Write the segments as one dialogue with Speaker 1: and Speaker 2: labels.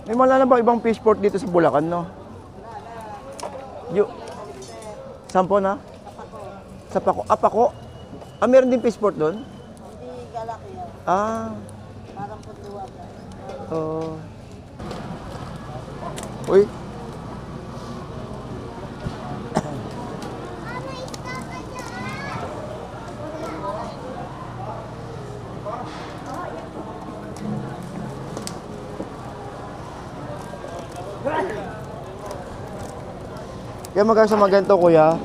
Speaker 1: May wala na ba ibang fish port dito sa Bulacan, no? Yung... Sampo na? Sa Paco. Ah, Paco. Ah, meron din fish port doon?
Speaker 2: Hindi galaki yan.
Speaker 1: Ah.
Speaker 2: Parang punduan.
Speaker 1: Oh. Uy. Kaya magkano sa mga ganito, kuya?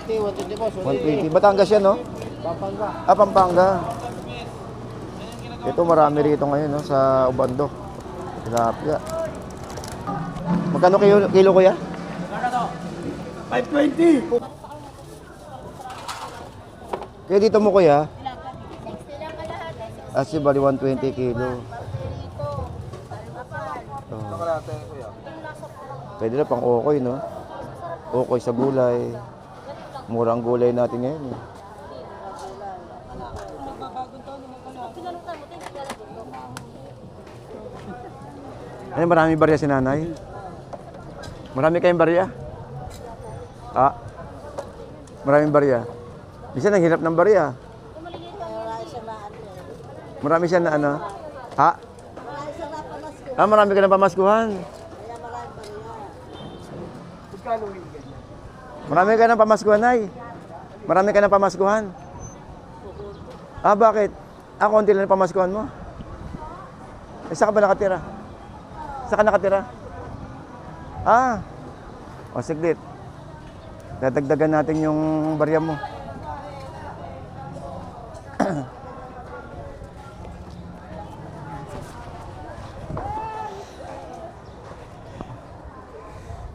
Speaker 2: 120 boss.
Speaker 1: 120. Batangas yan, no?
Speaker 2: Pampanga.
Speaker 1: Ah, Pampanga. Ito marami rito ngayon, no? Sa Ubando. Tilapia. Magkano kilo, kuya? 520. Kaya dito mo, kuya?
Speaker 3: 60 lang kalahati.
Speaker 1: Asi bali 120 kilo. Oh. Pwede na pang okoy, no? Okoy sa gulay. Murang gulay natin ngayon, eh. Ay, marami barya si nanay. Marami kayong barya? Ah? Maraming barya. Bisa nang hirap ng barya. Marami siya na ano? Ha? Ah, marami ka na pamaskuhan. Marami ka na pamaskuhan, ay. Marami ka na pamaskuhan. Ah, bakit? Ah, konti lang na pamaskuhan mo. Eh, saan ka ba nakatira? Saan ka nakatira? Ah. O, siglit. Dadagdagan natin yung barya mo.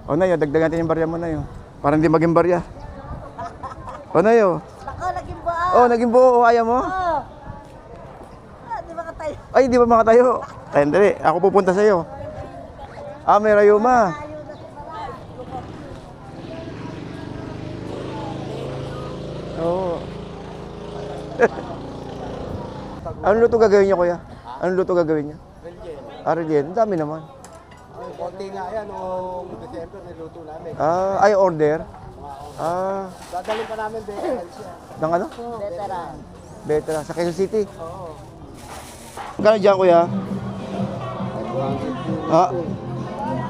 Speaker 1: O, Nayo, dagdagan natin yung barya mo, Nayo. Parang di maging barya. O, Nayo.
Speaker 2: Ako, naging buo.
Speaker 1: Oh, naging buo. Ayaw mo?
Speaker 2: Ah, di ba tayo?
Speaker 1: Ay, di ba makatayo? Ay, hindi. Ako pupunta sa'yo. Ah, may rayuma. Oo. Anong luto gagawin niyo, kuya? Anong luto gagawin niyo? Arjen. Ang dami naman.
Speaker 4: Konti nga yan, noong December niluto namin.
Speaker 1: Ah, ay order. Ah,
Speaker 4: Dadalhin pa namin Becquerel siya.
Speaker 1: ng ano?
Speaker 2: Veteran.
Speaker 1: Betra. Sa Quezon City. Magkano dyan, kuya? Ah,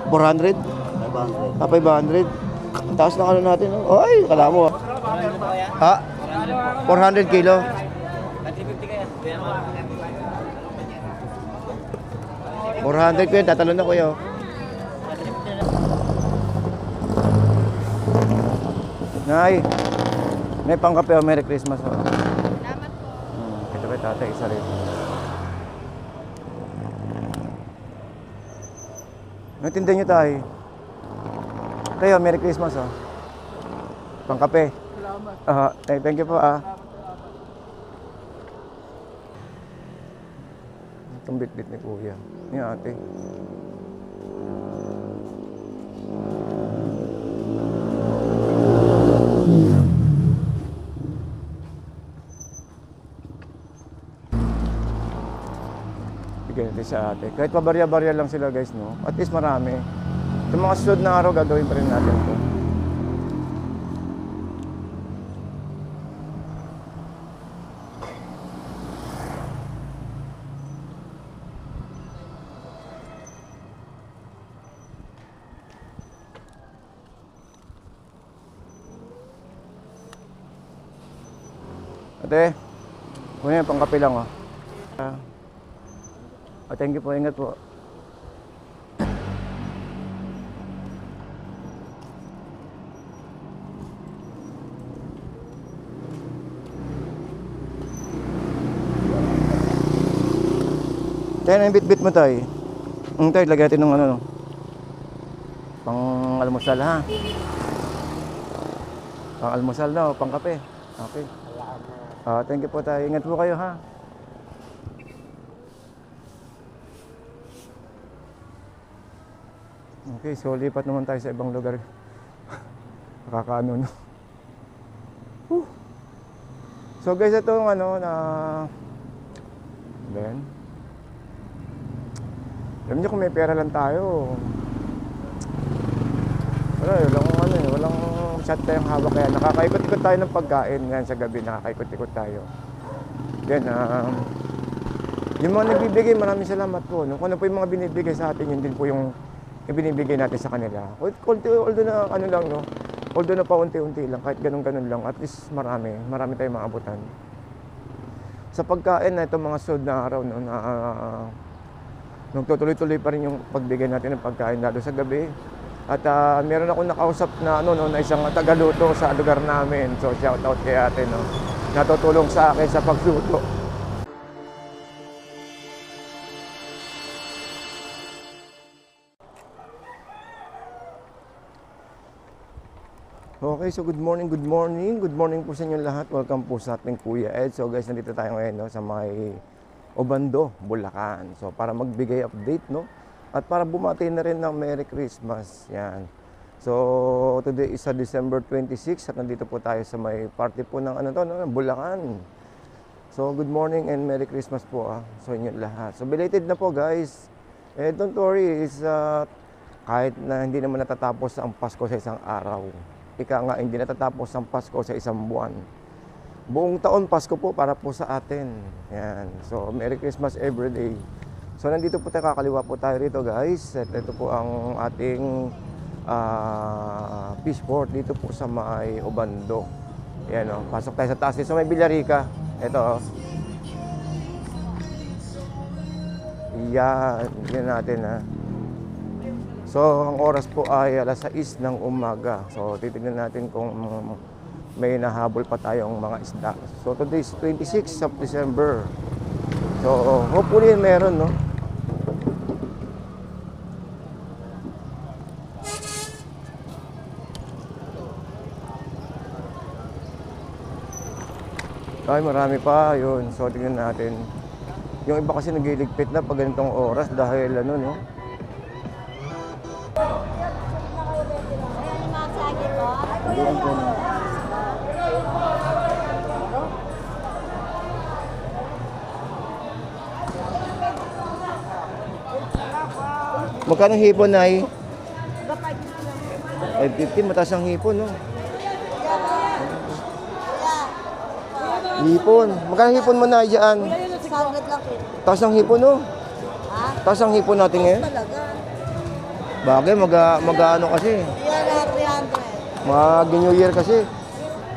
Speaker 1: 400?
Speaker 4: 500.
Speaker 1: Ah, 500. Ang taas ng ano natin. Oh. Ay, kala mo. Ha? 400 kilo. 400 ko yun. Tatalon na, kuya. Nay, may pangkape o Merry Christmas. Oh.
Speaker 3: Salamat po.
Speaker 1: Ito kay tatay, isa rin. Natindihan nyo tayo. Tayo, Merry Christmas. Oh. Pangkape. Salamat. Thank you po. Itong bit-bit ni kuya. Ni ate. Bigyan natin sa ate. Kahit pabarya-barya lang sila, guys, no? At least marami. Sa mga susunod na araw, gagawin pa rin natin ito. Ate, kunin yung pangkape lang, oh. Thank you po, ingat po. Tayo na yung bit-bit mo tayo. Tayo, lagyan natin ng ano, no? Pang almusal, ha? Pang almusal na, pang kape. Okay. Thank you po tayo. Ingat po kayo, ha? Okay, so lipat naman tayo sa ibang lugar. Nakakaano, no? So guys, ito ano na then Alam niyo kung may pera lang tayo, walang shot tayong hawak. Kaya nakakaikot-ikot tayo ng pagkain ngayon sa gabi, nakakaikot-ikot tayo. Then, yung mga nagbibigay, maraming salamat po. No? Kung ano po yung mga binibigay sa atin, yun din po yung ibinibigay natin sa kanila. Although na ano lang, no? Although na paunti-unti lang, kahit ganun-ganun lang, at least marami tayong maabutan. Sa pagkain na itong mga sunod na araw, no, na nagtutuloy-tuloy pa rin yung pagbigay natin ng pagkain lalo sa gabi. At meron akong nakausap na na isang tagaluto sa lugar namin. So shout out kay ate, no. Natutulong sa akin sa pagluto. Okay, so good morning po sa inyo lahat. Welcome po sa ating Kuya Ed. So guys, nandito tayo ngayon, no, sa may Obando, Bulacan. So para magbigay update, no, at para bumati na rin ng Merry Christmas. Yan. So today is December 26 at nandito po tayo sa may party po ng Bulacan. So good morning and Merry Christmas po sa inyo lahat. So belated na po guys. Don't worry, is kahit na hindi naman natatapos ang Pasko sa isang araw. Ika nga, hindi natatapos ang Pasko sa isang buwan. Buong taon Pasko po para po sa atin. Yan. So, Merry Christmas every day. So, nandito po tayo, kakaliwa po tayo rito guys. At ito po ang ating fishport dito po sa may Obando. Yan o. Pasok tayo sa taas dito sa may Villarica. Ito o. Yan. Yan natin ha. So, ang oras po ay alas 6 ng umaga. So, titignan natin kung may nahabol pa tayong mga isda. So, today is 26 of December. So, hopefully meron, no? Ay, marami pa. Yun. So, tignan natin. Yung iba kasi nagiligpit na pag ganitong oras dahil ano, no? Magkano hipon na ay? 550, mataas ang hipon, no? Hipon. Magkano hipon mo na dyan?
Speaker 2: 600 lang po.
Speaker 1: Taas ang hipon, no?
Speaker 2: Ha?
Speaker 1: Taas ang hipon natin ngayon.
Speaker 2: Talaga.
Speaker 1: Bagay, mag-ano kasi.
Speaker 2: Yan na 300.
Speaker 1: Mag-New Year kasi.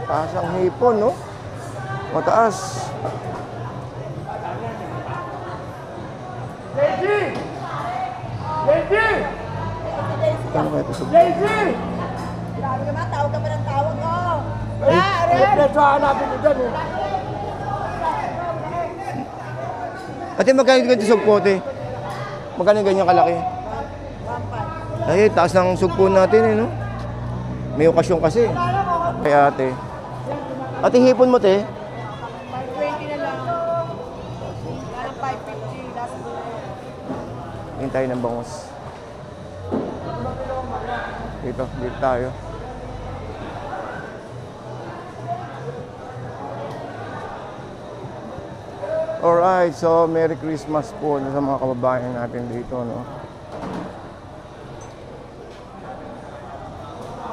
Speaker 1: Taas ang hipon, no? Mataas. Kano kaya ito?
Speaker 2: Grabe ka ba? Tawag ka ba ng tawag ko?
Speaker 1: Ate, magkano ganito sugpo, ate? Magkano ganyan kalaki?
Speaker 2: 1.5.
Speaker 1: Ay, taas ng sugpo natin, eh, no? May okasyon kasi. Kaya, ate. Ate, hipon mo, te?
Speaker 2: 520 na lang. Parang 550. Last mo.
Speaker 1: Ngayon tayo ng bangus. Dito tayo. Alright, so Merry Christmas po sa mga kababayan natin dito, no?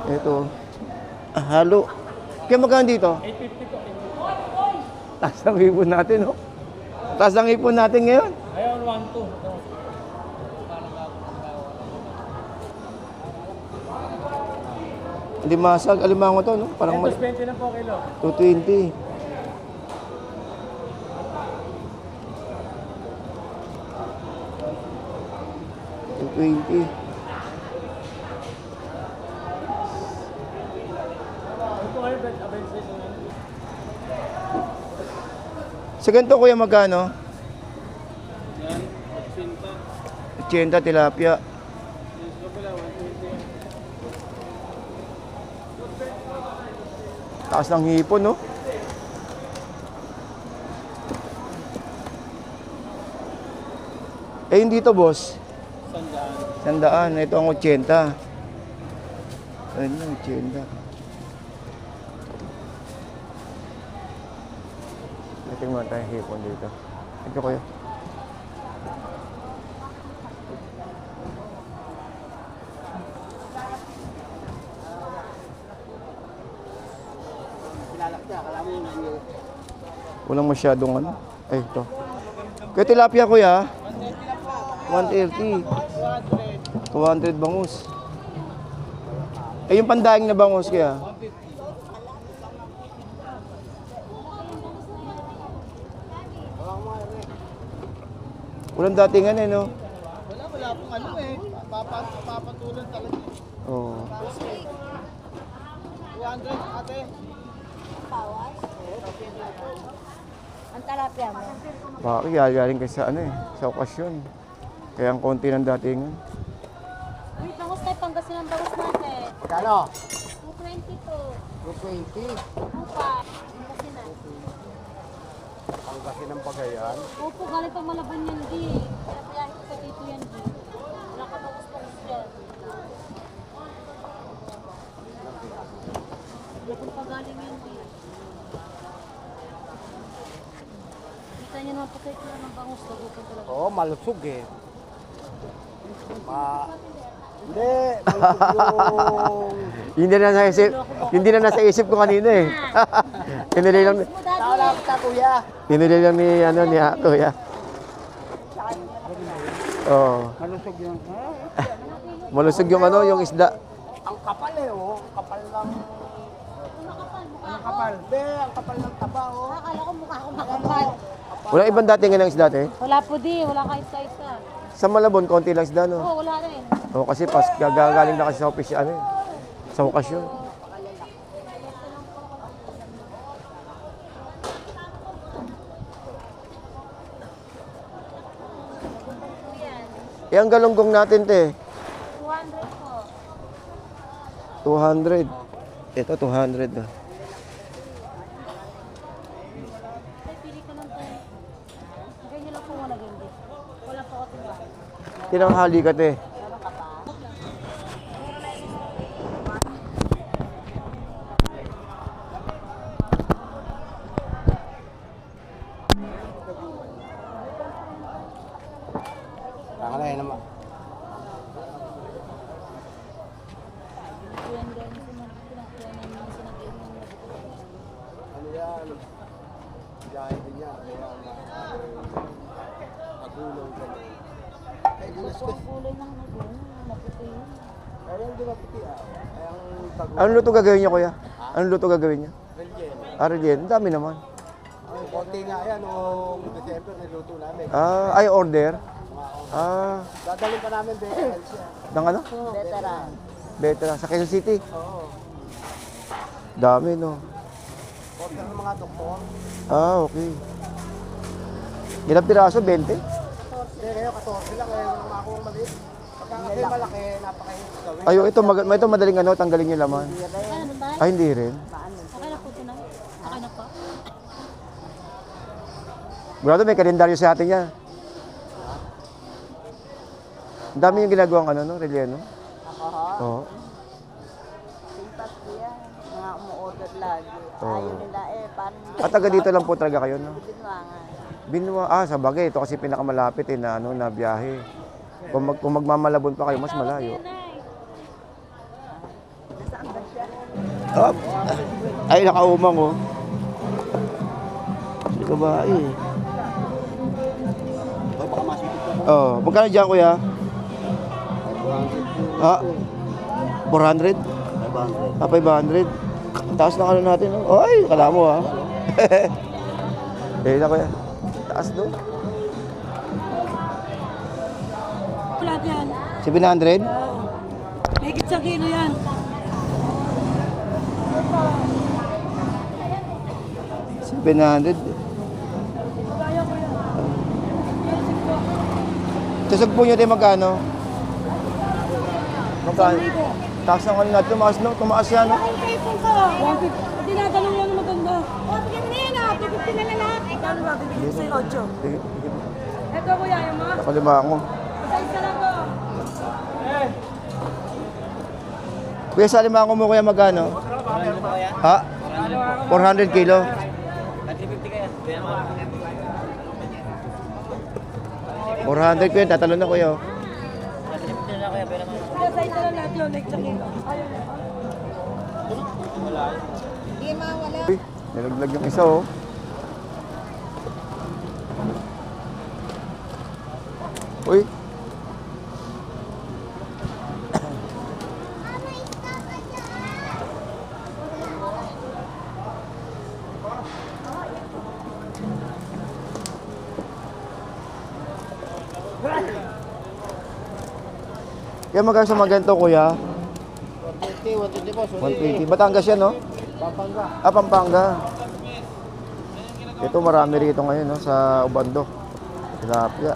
Speaker 1: Ito. Halo. Kaya magkano dito? 850 po. Taas ang ipon natin, no? Taas ang ipon natin ngayon.
Speaker 5: Ayaw, 1-2.
Speaker 1: Hindi masag. Alimango to, no? Parang
Speaker 5: 20 na po kilo.
Speaker 1: 220. Sa ganito, kuya, magkano?
Speaker 5: Yan,
Speaker 1: 80 tilapia. Taas ng hipon, no? Eh, hindi to, boss. 100. Ito ang 80. Ayun na, 80. Tingnan tayo hipon dito. Ito, kuya. Walang masyadong ano. Ay, ito. Kaya tilapia kuya. 130. 200 bangus. Eh, yung pandaing na bangus kaya. Walang datingan eh, no?
Speaker 4: Wala pong ano eh. Papatulan talaga.
Speaker 1: Oo.
Speaker 4: 200 ate.
Speaker 2: Ang talapia mo.
Speaker 1: Bakit galing kasi sa ano eh, sa okasyon. Kaya ang konti ng datingan.
Speaker 3: Uy, bangus tayo, Pangasinan bangus natin.
Speaker 4: Kano?
Speaker 3: 222.
Speaker 4: 220.
Speaker 3: Upa. Pangasinan.
Speaker 4: Ang kasi ng pagayan.
Speaker 3: Opo, galing pang Malabon yan, di. Kaya kaya ko sa dito yan, di. Wala ka bangus dyan. Malabon pa galing yan, di. Kita niyo naman po sa ito ng bangus, lagutan talaga.
Speaker 4: Oo, malusog eh. Hindi, malusog yung...
Speaker 1: Hindi na nasa isip ko kanina eh. Pinili lang,
Speaker 4: Wala kita kuya.
Speaker 1: pinili lang ni, ano, ni kuya. Oo.
Speaker 4: Malusog yung...
Speaker 1: Malusog yung ano, yung isda.
Speaker 4: Ang kapal eh oh. Ang kapal lang. Ang kapal? Hindi, ang kapal ng taba oh.
Speaker 3: Akala ko mukha ko makapal.
Speaker 1: Walang ibang datingan ng isda, eh.
Speaker 3: Wala po di, wala ka isa-isa.
Speaker 1: Sa Malabon, konti lang isda, no?
Speaker 3: Oo, wala rin.
Speaker 1: Oo, kasi gagaling na kasi sa office, ano eh, sa okasyon. Eh, ang galunggong natin, te.
Speaker 3: 200 po.
Speaker 1: 200. Ito, 200 na.
Speaker 3: Ay, pili ka lang tayo. Ganyan lang po wala ganyan. Wala po ako tiba.
Speaker 1: Tinanghali ka, te.
Speaker 4: Nakalay naman. Ano yan? Biyahe din yan. Kaya magulong ka na. Ay, ginastos.
Speaker 3: Kulay lang na doon. Naputi yun.
Speaker 4: Kaya yung dumaputi ah. Kaya ang tagulang.
Speaker 1: Anong luto gagawin niya, kuya? Anong luto gagawin niya?
Speaker 4: Relyen.
Speaker 1: Arjen, ang dami naman.
Speaker 4: Ay, konti nga yan. Noong December, niluto namin.
Speaker 1: Ah, ay order. Ah,
Speaker 4: Dadalhin pa namin BL siya.
Speaker 1: ng ano?
Speaker 2: Veteran.
Speaker 1: Veteran sa Quezon City.
Speaker 4: Oo.
Speaker 1: Dami, no?
Speaker 4: Order ng mga doktor.
Speaker 1: Ah, okay. Ilang piraso? 20?
Speaker 4: Hindi, kayo 14 lang. Kaya naman ako maliit. Pagka kasi malaki, napakahirap gawin.
Speaker 1: Ay, ito madaling ano, tanggalin yung laman.
Speaker 3: Kaya na tayo?
Speaker 1: Ay, hindi rin.
Speaker 3: Okay na po ito na. Okay na po.
Speaker 1: Mula may kalendaryo sa atin yan. Ang dami yung ginagawang ano, no? Relleno.
Speaker 2: Ako ho.
Speaker 1: Oo.
Speaker 2: Simpat yan. Mga umu-order lagi.
Speaker 1: Oo.
Speaker 2: Ayaw nila eh. Paano
Speaker 1: At taga dito lang po talaga kayo, no?
Speaker 2: binwangan?
Speaker 1: Binwa, sa bagay. Ito kasi pinakamalapit eh, na, ano, na biyahe. Kung magmamalabon pa kayo, mas malayo.
Speaker 2: Nasaan ba siya?
Speaker 1: Oh. Ay, nakaumang, oh. Si babae, eh.
Speaker 4: Ay, baka masipit ka.
Speaker 1: Oh, magkano dyan, kuya? Ah, 400?
Speaker 4: 500.
Speaker 1: Ah, 500. Taas ng ano natin, oh. Ay, kala mo, ha? Eh, na, kuya. Taas, no?
Speaker 3: Wala yan.
Speaker 1: 700?
Speaker 3: Higit sa kilo yan.
Speaker 1: $700. Tusog po nyo tayo magkano? Magkano? Taas ng ano natin, tumaas yan, no?
Speaker 3: Dinadalo yan maganda. O, bigyan mo na yan ah. 250 na lang lahat. Kano ba? Bibigyan ko sa'yo 8.
Speaker 1: Sige,
Speaker 3: Ito kuya, yung mga.
Speaker 1: nakalima ako.
Speaker 3: Isa lang to.
Speaker 1: Kuya, sa lima ako mo, kuya, magkano? Ha? 400 kilo. 400 kuya, tatalon na kuya.
Speaker 3: Kuya, sa isa lang lahat yun. Like sa kilo. Ayun.
Speaker 2: Hindi mawala.
Speaker 1: Uy, Nilaglag yung isa, oh. Uy. Kaya magkano sa mga ganito, kuya?
Speaker 4: 120 po.
Speaker 1: 120. Batangas yan, no?
Speaker 4: Pampanga.
Speaker 1: Ah, Pampanga. Ito marami rito ngayon, no? Sa Ubando. Tilapia.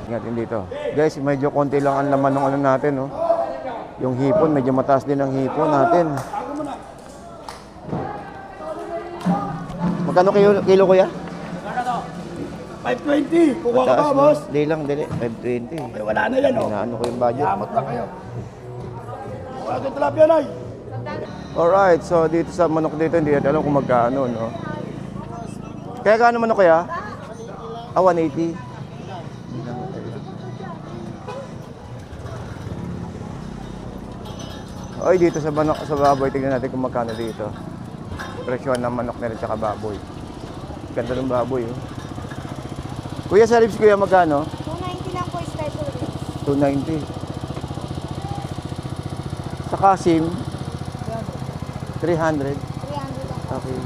Speaker 1: Ingatin dito. Guys, medyo konti lang ang laman ng ano natin, no? Yung hipon, medyo mataas din ang hipon natin. Magkano kilo kuya?
Speaker 4: 520. Kuha ka
Speaker 1: Mataas,
Speaker 4: ba,
Speaker 1: no?
Speaker 4: boss?
Speaker 1: Di lang, dili. 520.
Speaker 4: Eh, wala na yan, oh.
Speaker 1: Inaano ko yung budget.
Speaker 4: Salamat na kayo. Wala kang tilapia, Nay.
Speaker 1: Alright, so dito sa manok dito, hindi natin alam kung magkano, no? Kaya gaano manok kaya? Ah, 180. Oy, dito sa manok, sa baboy, tignan natin kung magkano dito. Presyo ng manok na rin tsaka baboy. Ganda ng baboy, oh. Kuya, sa ribs kuya, magkano?
Speaker 2: 290 lang po is title ribs.
Speaker 1: 290. Sa kasim, 300.
Speaker 2: 300 lang.
Speaker 1: Okay.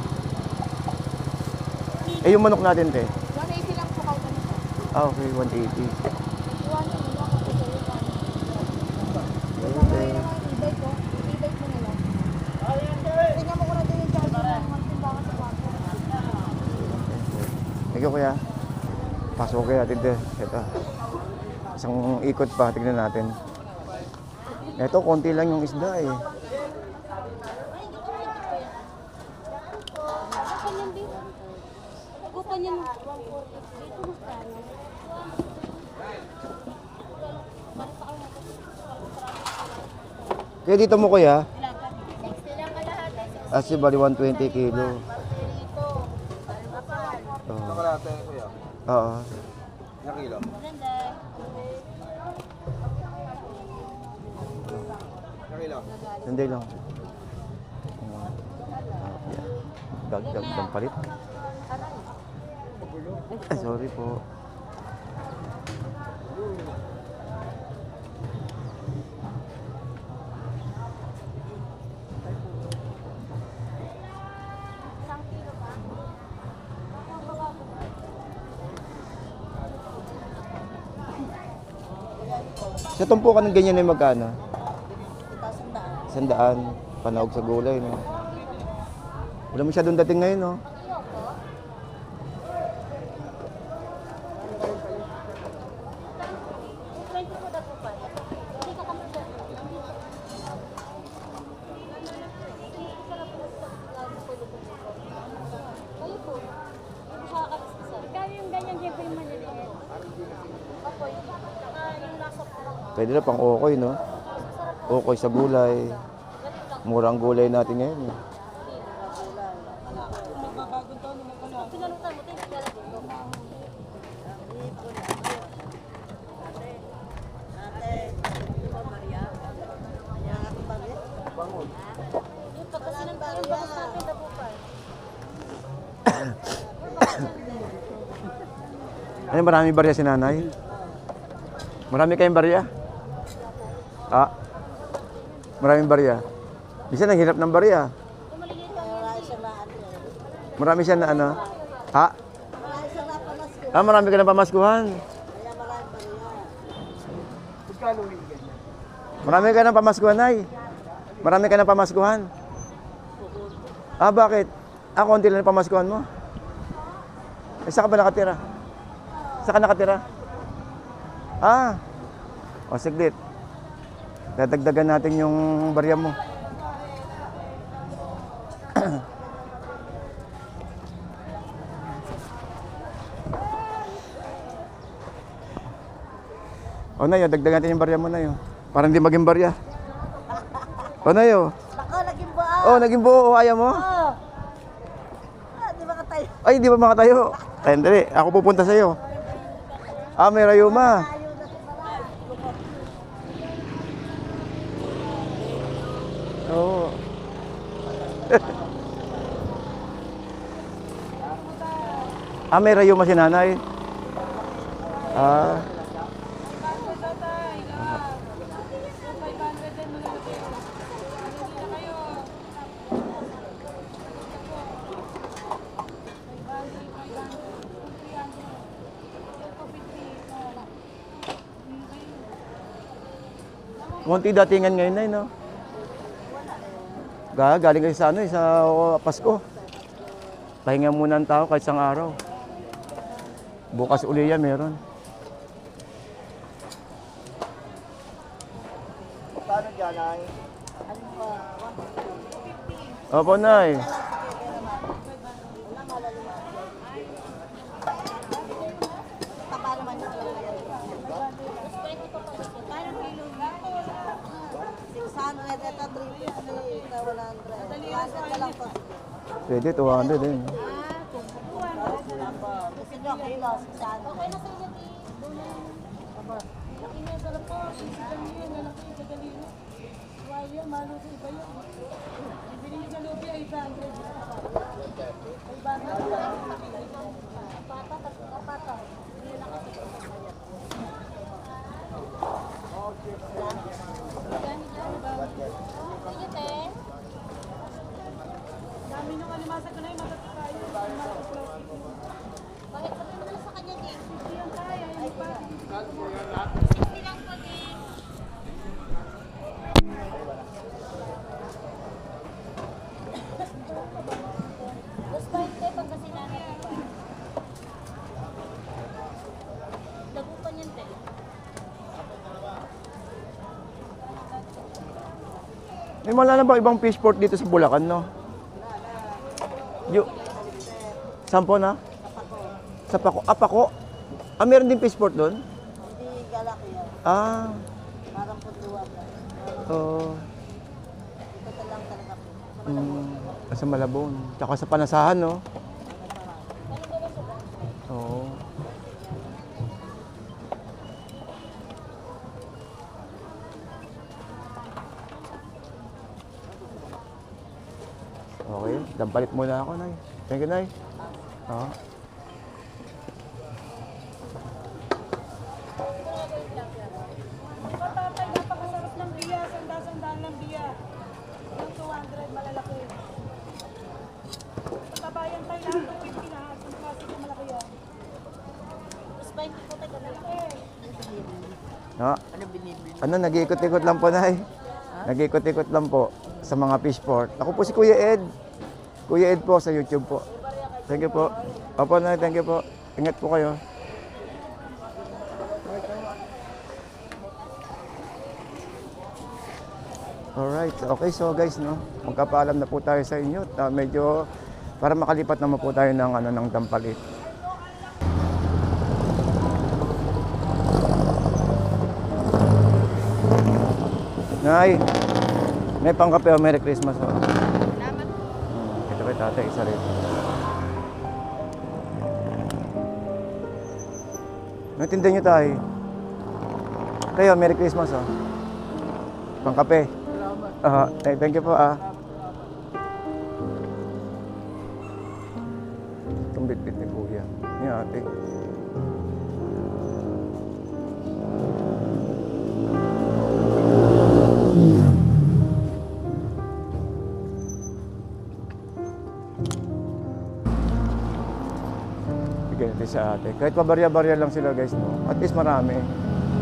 Speaker 1: Eh, yung manok natin, te?
Speaker 2: 180 lang po kahit ano po.
Speaker 1: Ah, okay, 180.
Speaker 2: 200 lang po po sa'yo.
Speaker 1: Okay.
Speaker 2: I-bake ko. I-bake mo nila. Tingnan mo ko na din yung charger ng mga timbangan sa kwarto.
Speaker 1: Thank you, kuya. Pasok kaya natin, te. Ito. Isang ikot pa, tignan natin. Ito, konti lang yung isda, eh.
Speaker 3: Nagupan yan. Dito magkano?
Speaker 1: Kaya dito mo, kuya? Asi, bali 120 kilo. Oo.
Speaker 4: Nakalate, kuya.
Speaker 1: Oo.
Speaker 4: Ilang kilo? Ilang kilo?
Speaker 1: Hindi lang. Dagdag ng palit. Ay, sorry po. Sa tumpukan ng ganyan ay magkano? 100. Panahog sa gulay, no? Wala masyadong dating ngayon, no?
Speaker 3: Kaya yung ganyan, dyan po yung maliliit. Opo, yung nasa po.
Speaker 1: Pwede na pang okoy, no? Okoy sa gulay. Murang gulay natin ngayon, eh.
Speaker 3: Pinalutan mo, tayo pinalutan. Yung pagkasinan ko, yung bakas natin, dabupan.
Speaker 1: Ano, marami barya si nanay? Marami kayong barya? Ah? Maraming barya? Bisa nang hirap ng barya. Marami siya na ano? Ha? Ah, marami ka na pamaskuhan. Marami ka na pamaskuhan, ay. Marami ka na pamaskuhan. Ah, bakit? Ah, konti lang na pamaskuhan mo. Eh, saan ka ba nakatira? Saan ka nakatira? Ah. O, siglit. Dadagdagan natin yung barya mo. O, Nayo, dagdagan natin yung barya mo, Nayo. Para hindi maging barya. O, Nayo.
Speaker 2: Ako, naging buo.
Speaker 1: Oh, naging buo. Ayaw mo?
Speaker 2: Oh. Ah, di ba ka tayo?
Speaker 1: Ay, di ba makatayo? Ay, hindi. Ako pupunta sa'yo. Ah, may rayuma. Oo. Ah, may rayuma si nanay. Ah. Konti datingan ngayon na, no? Galing kayo sa sa Pasko. Pahinga muna ang tao kahit isang araw. Bukas uli yan, meron.
Speaker 4: Paano dyan, ay?
Speaker 1: Opo, Nay.
Speaker 2: Taba naman yung Kano kilo? 600 at 350 na 100. 100 na lang po.
Speaker 1: Pwede, 200 din.
Speaker 2: Gusto nyo kilo, 600. Okay na sa'yo natin.
Speaker 3: Laki niya, sarap po. Sisigang niya, lalaki, madali na. Wala yan, malo sa iba yan. Bibili niyo sa lobby, 800. 500.
Speaker 2: Kapata. Sige, te.
Speaker 3: Dami nung alimasa ko na yung matati tayo.
Speaker 2: Bakit sabi mo na sa kanya, Jake?
Speaker 3: 50 yan tayo, hindi pa.
Speaker 2: 60 lang po, Jake. Gusto ba ito pag kasi namin? Dagupan yan, te.
Speaker 1: May wala na ba ibang fish port dito sa Bulacan, no? Sampo na? Sa Paco. Ah, Paco. Ah, meron din fish port doon?
Speaker 2: Hindi galaki yan.
Speaker 1: Ah,
Speaker 2: Parang putuwag.
Speaker 1: oh.
Speaker 2: Ito lang talaga po.
Speaker 1: Sa Malabon. Tsaka sa Panasahan, no? Oo. Okay, dampalit muna ako, Nay. Thank you, Nay. Oo.
Speaker 3: Patatay, napakasarap ng biya. Sanda-sandaan ng biya. Yung 200, malalaki. Patabayan tayo lang, 250 na. Isang klase na malaki yan.
Speaker 2: Gusto ba hindi po tayo galaki?
Speaker 1: No? Ano, nag-iikot-ikot lang po, Nay. Nag-iikot-ikot lang po sa mga fish port. Ako po si Kuya Ed. Kuya Ed po sa YouTube po. Thank you po. Opo, Nay, thank you po. Ingat po kayo. Alright, okay, so guys, no, magkapaalam na po tayo sa inyo. Medyo para makalipat naman po tayo ng ng Dampalit. Nay, may pangkape o Merry Christmas o.
Speaker 2: Salamat po.
Speaker 1: Ito kay tatay, isa rin. Natindihan nyo tayo. Kayo, Merry Christmas o. Pangkape. Thank you po Itong bitbit ni Kuya. Ni ate. Bigyan natin sa ate. Kahit pabarya-barya lang sila guys, no? At least marami.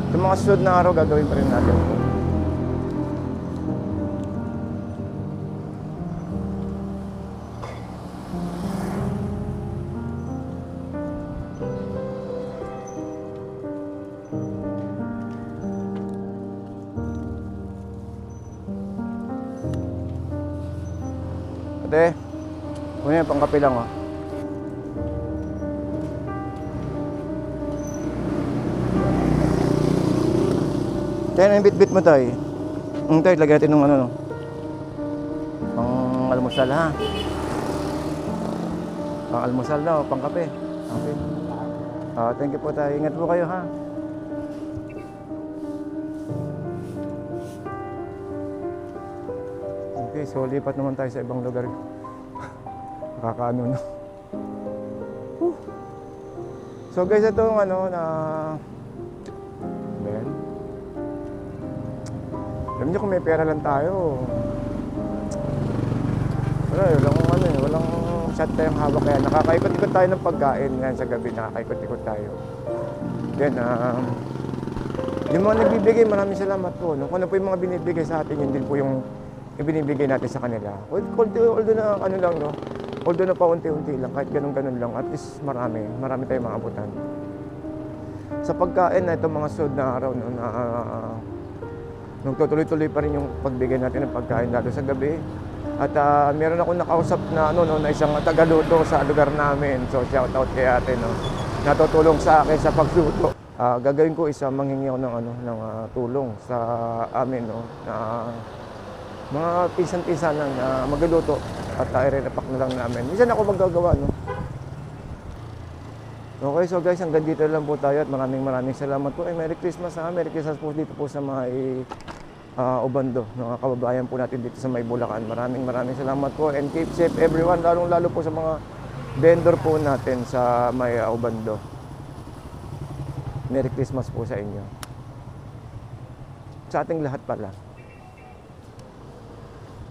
Speaker 1: Itong mga susunod na araw gagawin pa rin natin. Ate, kunin yung pangkape lang oh. Tayo na yung bit-bit mo tayo. Tayo, lagyan natin ng ano no. Pang almusal ha. Pang almusal na o pang kape? Okay. Thank you po tayo. Ingat po kayo ha. Okay, so lipat naman tayo sa ibang lugar. Nakakaano na. Whew. So guys, ito ano na... Ben. Alam niyo kung may pera lang tayo. Walang shot tayong hawak kaya nakakaikot-ikot tayo ng pagkain ngayon sa gabi, nakakaikot-ikot tayo. Then, yung mga nagbibigay, maraming salamat po. No? Kung ano po yung mga binibigay sa atin, yun din po yung ibinibigay natin sa kanila. Although na ano lang, no? Although na paunti-unti lang, kahit ganun-ganun lang, at least marami tayong maabutan. Sa pagkain na itong mga sunod na araw, no, na nagtutuloy-tuloy pa rin yung pagbigay natin ng pagkain lalo sa gabi. At meron akong nakausap na na isang tagaluto sa lugar namin. So shout out kay ate, no. Natutulong sa akin sa pagluto. Gagawin ko manghingi ako ng tulong sa amin, no. Na mga pisan-pisan na magluluto at i-repack na lang namin. Minsan ako magagawa, no. Okay, so guys, hanggang dito lang po tayo at maraming salamat po. Merry Christmas ha. Merry Christmas po dito po sa mga Obando, mga kababayan po natin dito sa May Bulacan. Maraming salamat po and keep safe everyone, lalo po sa mga vendor po natin sa May Obando. Merry Christmas po sa inyo. Sa ating lahat pala.